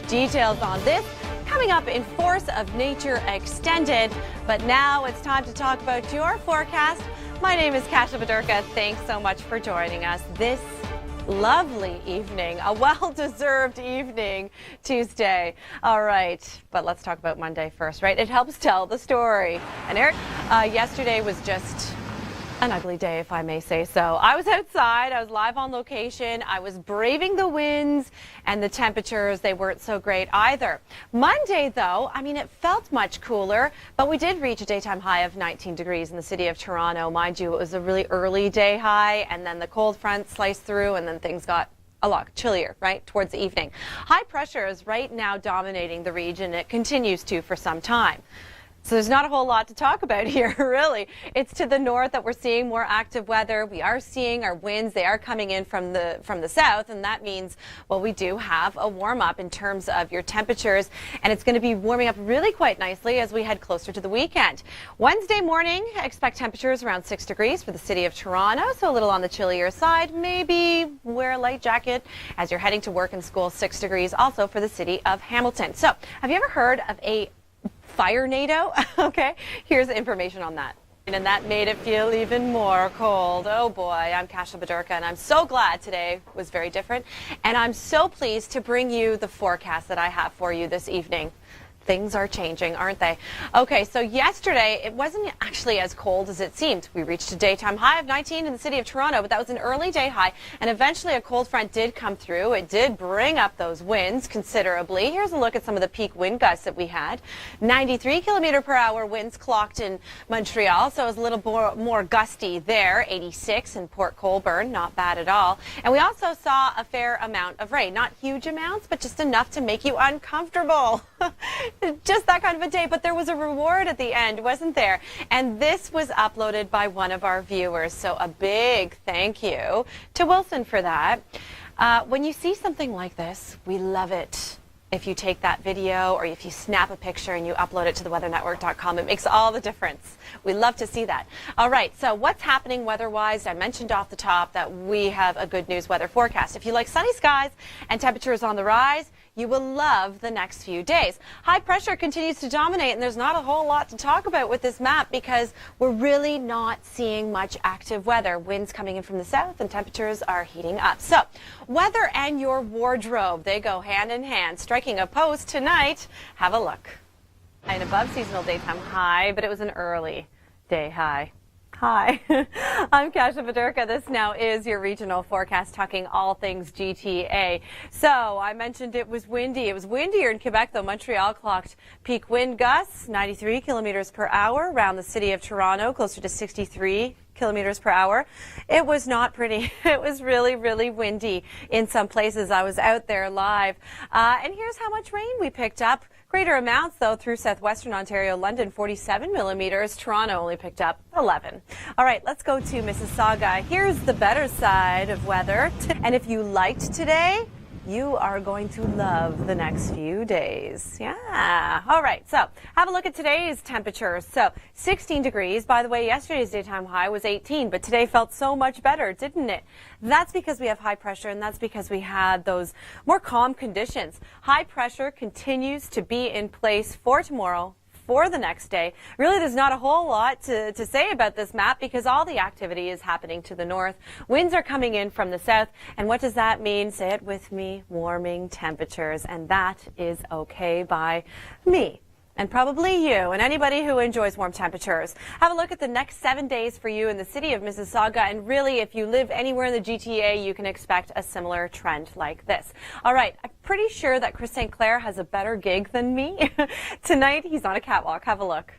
Details on this coming up in Force of Nature Extended. But now it's time to talk about your forecast. My name is Kasha Badurka. Thanks so much for joining us this lovely evening, a well-deserved evening, Tuesday. All right, but let's talk about Monday first, right? It helps tell the story. And Eric, yesterday was just an ugly day, if I may say so. I was outside, I was live on location, I was braving the winds, and the temperatures, they weren't so great either. Monday, though, I mean, it felt much cooler, but we did reach a daytime high of 19 degrees in the city of Toronto. Mind you, it was a really early day high, and then the cold front sliced through, and then things got a lot chillier, right, towards the evening. High pressure is right now dominating the region. It continues to for some time. So there's not a whole lot to talk about here, really. It's to the north that we're seeing more active weather. We are seeing our winds. They are coming in from the south, and that means, well, we do have a warm-up in terms of your temperatures, and it's going to be warming up really quite nicely as we head closer to the weekend. Wednesday morning, expect temperatures around 6 degrees for the city of Toronto, so a little on the chillier side. Maybe wear a light jacket as you're heading to work and school. 6 degrees also for the city of Hamilton. So have you ever heard of a fire-nado? Okay, here's information on that. And that made it feel even more cold. Oh boy, I'm Kasha Badurka, and I'm so glad today was very different. And I'm so pleased to bring you the forecast that I have for you this evening. Things are changing, aren't they? Okay, so yesterday, it wasn't actually as cold as it seemed. We reached a daytime high of 19 in the city of Toronto, but that was an early day high, and eventually a cold front did come through. It did bring up those winds considerably. Here's a look at some of the peak wind gusts that we had. 93 kilometer per hour winds clocked in Montreal, so it was a little more gusty there. 86 in Port Colborne, not bad at all. And we also saw a fair amount of rain. Not huge amounts, but just enough to make you uncomfortable. Just that kind of a day, but there was a reward at the end, wasn't there? And this was uploaded by one of our viewers, so a big thank you to Wilson for that. When you see something like this, we love it. If you take that video or if you snap a picture and you upload it to theweathernetwork.com, it makes all the difference. We love to see that. All right, so what's happening weather-wise? I mentioned off the top that we have a good news weather forecast. If you like sunny skies and temperatures on the rise, you will love the next few days. High pressure continues to dominate, and there's not a whole lot to talk about with this map because we're really not seeing much active weather. Winds coming in from the south and temperatures are heating up. So weather and your wardrobe, they go hand in hand. Striking a pose tonight. Have a look. An above seasonal daytime high, but it was an early day high. Hi, I'm Kasha Badurka. This now is your regional forecast talking all things GTA. So I mentioned it was windy. It was windier in Quebec, though. Montreal clocked peak wind gusts, 93 kilometers per hour around the city of Toronto, closer to 63 kilometers per hour. It was not pretty. It was really, really windy in some places. I was out there live. And here's how much rain we picked up. Greater amounts, though, through southwestern Ontario. London, 47 millimeters. Toronto only picked up 11. All right, let's go to Mississauga. Here's the better side of weather. And if you liked today, you are going to love the next few days. Yeah. All right. So have a look at today's temperatures. So 16 degrees. By the way, yesterday's daytime high was 18, but today felt so much better, didn't it? That's because we have high pressure, and that's because we had those more calm conditions. High pressure continues to be in place for tomorrow, for the next day. Really, there's not a whole lot to say about this map because all the activity is happening to the north. Winds are coming in from the south. And what does that mean? Say it with me, warming temperatures. And that is okay by me. And probably you and anybody who enjoys warm temperatures. Have a look at the next 7 days for you in the city of Mississauga. And really, if you live anywhere in the GTA, you can expect a similar trend like this. All right, I'm pretty sure that Chris St. Clair has a better gig than me. Tonight, he's on a catwalk. Have a look.